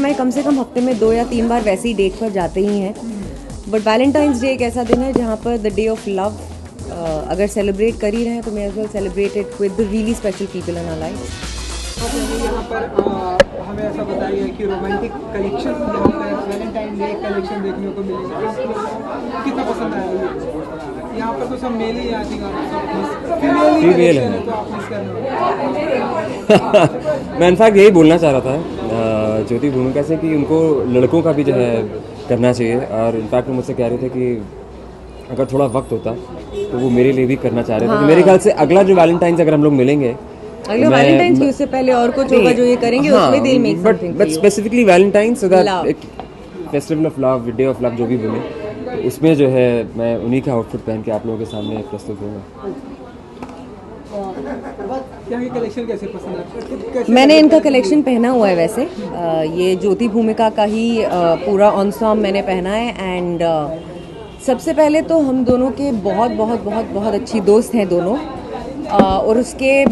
मैं कम से कम हफ्ते में 2 या 3 बार वैसे ही डेट पर जाते ही हैं। बट वैलेंटाइंस डे एक ऐसा दिन है जहाँ पर द डे ऑफ लव अगर सेलिब्रेट कर ही रहे हैं तो may as well celebrate it with the really special people in our life. यहाँ पर हमें ऐसा बताइए कि रोमांटिक कलेक्शन यहाँ पर वैलेंटाइन डे कलेक्शन देखने को मिलेगा, आपको कितना पसंद आया? यहाँ पर तो सब मेल ही आती फीमेल है। तो आप मिस कर मैं इनफैक्ट यही बोलना चाह रहा था ज्योति भूमिका से कि उनको लड़कों का भी जो है करना चाहिए, और इनफैक्ट वो मुझसे कह रहे थे कि अगर थोड़ा वक्त होता तो वो मेरे लिए भी करना चाह रहे थे। तो मेरे ख्याल से अगला जो वैलेंटाइंस अगर हम लोग मिलेंगे अगले वैलेंटाइंस की उससे पहले और कुछ होगा जो ये करेंगे उसमें दिल make something but specifically Valentine's so that एक festival of love, day of love जो भी बोले, तो उसमें जो है मैं उन्हीं का आउटफिट पहन के आप लोगों के सामने प्रस्तुत होऊंगा। यहाँ की कलेक्शन कैसे पसंद है? मैंने इनका कलेक्शन पहना हुआ है वैसे। ये ज्योति भूमिका का ही पूरा ऑनसॉम मैंने पहना है। एंड सबसे पहले तो हम दोनों के बहुत बहुत बहुत बहुत अच्छी दोस्त हैं दोनों। और उसके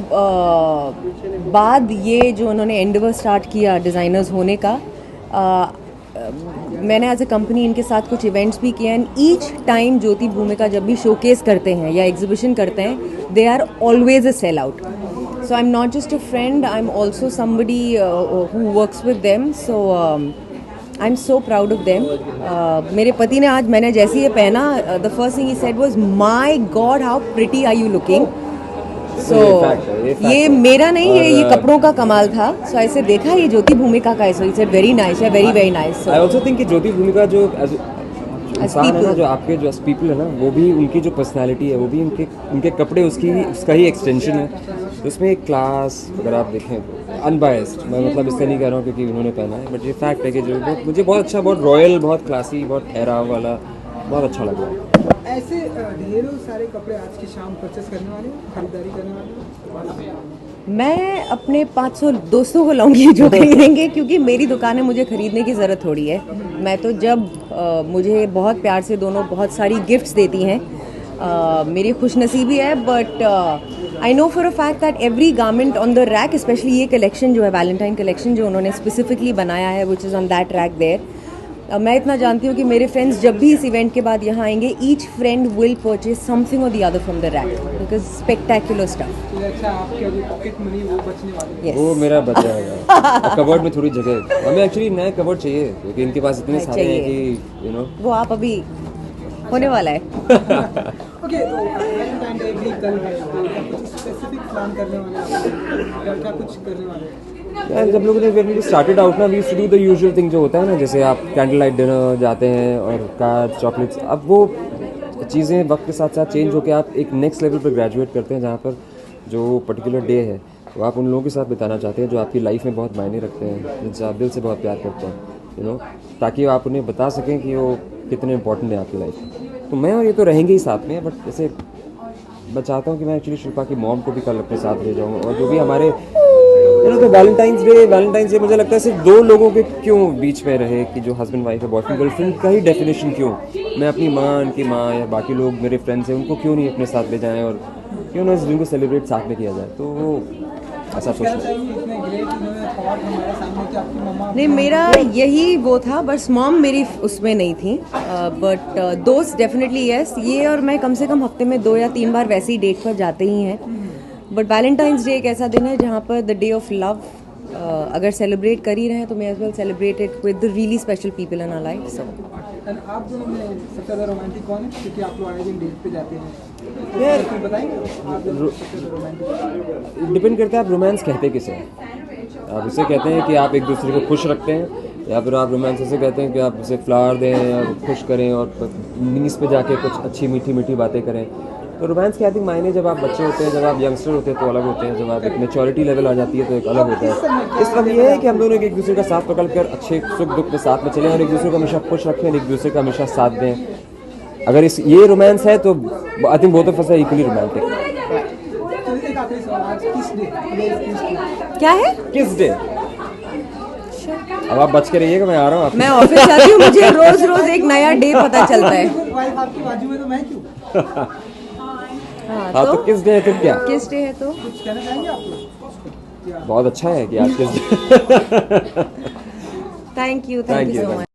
बाद ये जो उन्होंने एंडेवर स्टार्ट किया डिज़ाइनर्स होने का, मैंने एज ए कंपनी इनके साथ कुछ इवेंट्स भी किए हैं। ईच टाइम ज्योति भूमिका जब भी शोकेस करते हैं या एग्जीबिशन करते हैं, they are always a sellout. So I am not just a friend, I am also somebody who works with them. So I am so proud of them. मेरे पति ने आज मैंने जैसे ये पहना, द फर्स्ट थिंग ही said was my God how pretty are you looking. So ये मेरा नहीं, ये कपड़ों का कमाल था। सो ऐसे देखा ये ज्योति भूमिका का है, so it's very nice, very very nice. I also think कि ज्योति भूमिका जो इंसान है ना, जो आपके जो पीपल है ना, वो भी उनकी जो पर्सनालिटी है वो भी उनके कपड़े उसका ही एक्सटेंशन है। तो उसमें एक क्लास अगर आप देखें तो अनबायस्ड, मैं मतलब इसका नहीं कह रहा हूँ क्योंकि उन्होंने पहना है, बट ये फैक्ट है कि जो मुझे बहुत अच्छा, बहुत रॉयल, बहुत क्लासी, बहुत ठहराव वाला बहुत अच्छा लग रहा है। ऐसे ढेरों सारे कपड़े आज की शाम परचेस करने वाले हो, खरीदारी करने वाले हो? मैं अपने 500 दोस्तों को लाऊंगी जो खरीदेंगे, क्योंकि मेरी दुकान है, मुझे खरीदने की ज़रूरत थोड़ी है। मैं तो जब मुझे बहुत प्यार से दोनों बहुत सारी गिफ्ट्स देती हैं, मेरी खुशनसीबी है। But I know for a fact that every garment on the rack, specially ये कलेक्शन जो है वैलेंटाइन कलेक्शन जो उन्होंने स्पेसिफिकली बनाया है, which is on that rack there, मैं इतना जानती हूँ कि मेरे फ्रेंड्स जब भी इस इवेंट के बाद यहाँ आएंगे, each friend will purchase something और the other from the rack, because spectacular stuff. अच्छा, आपके अभी पॉकेट मनी वो बचने वाली है? वो मेरा बच जाएगा। कबर्ड में थोड़ी जगह है, हमें एक्चुअली नए कबर्ड चाहिए क्योंकि इनके पास इतने सारे हैं कि यू नो वो आप अभी होने वाला है। ओके, तो वैलेंटाइन डे भी कल है, तो क्या कुछ स्पेसिफिक प्लान करने वाले हैं? क्या कुछ करने वाले हैं? यार जब लोगों ने when we started out ना, we used to do the usual thing जो होता है ना, जैसे आप कैंडल लाइट डिनर जाते हैं और कार्ड चॉकलेट्स। अब वो चीज़ें वक्त के साथ साथ चेंज होकर आप एक नेक्स्ट लेवल पर ग्रेजुएट करते हैं, जहाँ पर जो पर्टिकुलर डे है वो आप उन लोगों के साथ बिताना चाहते हैं जो आपकी लाइफ में बहुत मायने रखते हैं, जिनसे आप दिल से बहुत प्यार करते हैं, यू नो, ताकि आप उन्हें बता सकें कि वो कितने इंपॉर्टेंट है आपकी लाइफ में। तो मैं और ये तो रहेंगे ही साथ में, बट जैसे मैं चाहता हूँ कि मैं एक्चुअली शिल्पा की मॉम को भी कल अपने साथ ले जाऊँ, और जो भी हमारे तो वैलेंटाइंस डे मुझे लगता है सिर्फ दो लोगों के क्यों बीच में रहे, कि जो हस्बैंड वाइफ है, बॉयफ्रेंड गर्लफ्रेंड का ही डेफिनेशन क्यों। मैं अपनी माँ, उनकी माँ या बाकी लोग मेरे फ्रेंड्स हैं, उनको क्यों नहीं अपने साथ ले जाएं और क्यों ना इस दिन को सेलिब्रेट साथ में किया जाए। तो वो ऐसा सोचना नहीं, मेरा यही वो था, बस मॉम मेरी उसमें नहीं थी। बट दोस्त डेफिनेटली यस। ये और मैं कम से कम हफ्ते में 2 या 3 बार वैसे ही डेट पर जाते ही हैं। बट वैलेंटाइंस डे एक ऐसा दिन है जहाँ पर द डे ऑफ लव अगर सेलिब्रेट कर ही रहे हैं तो may as well celebrate it with the really special people in our life. So आप दोनों में सबसे ज़्यादा रोमांटिक कौन है, क्योंकि आप लोग आए दिन डेट पे जाते हैं? तो बताएंगे आप दोनों सबसे ज़्यादा रोमांटिक? डिपेंड करता है आप रोमांस कहते किसे हैं। आप इसे कहते हैं कि आप एक दूसरे को खुश रखते हैं, या फिर आप रोमांस ऐसे कहते हैं कि आप उसे फ्लावर दें या खुश करें और नीस पे जाके कुछ अच्छी मीठी मीठी बातें करें। तो रोमांस के आई थिंक मायने जब आप बच्चे होते हैं, जब आप यंगस्टर होते हैं तो अलग होते हैं, जब आप एक मैच्योरिटी लेवल आ जाती है तो एक अलग होता है। इस वक्त ये है कि हम दोनों एक दूसरे का साथ पकड़ कर अच्छे सुख दुख में साथ में चलें और एक दूसरे को हमेशा खुश रखें और एक दूसरे का हमेशा साथ दें। अगर ये रोमांस है तो I think both of us are equally romantic. क्या है किस डे? अब आप बच के रहिएगा, मैं आ रहा हूँ। मैं ऑफिस जाती हूँ, मुझे रोज रोज एक नया डे पता चलता है। आपकी बाजू में तो मैं क्यों? हाँ, तो किस डे है तो क्या? किस डे है तो कुछ कहना चाहेंगे आप लोग? बहुत अच्छा है कि आज किस day. Thank you Thank so you. much.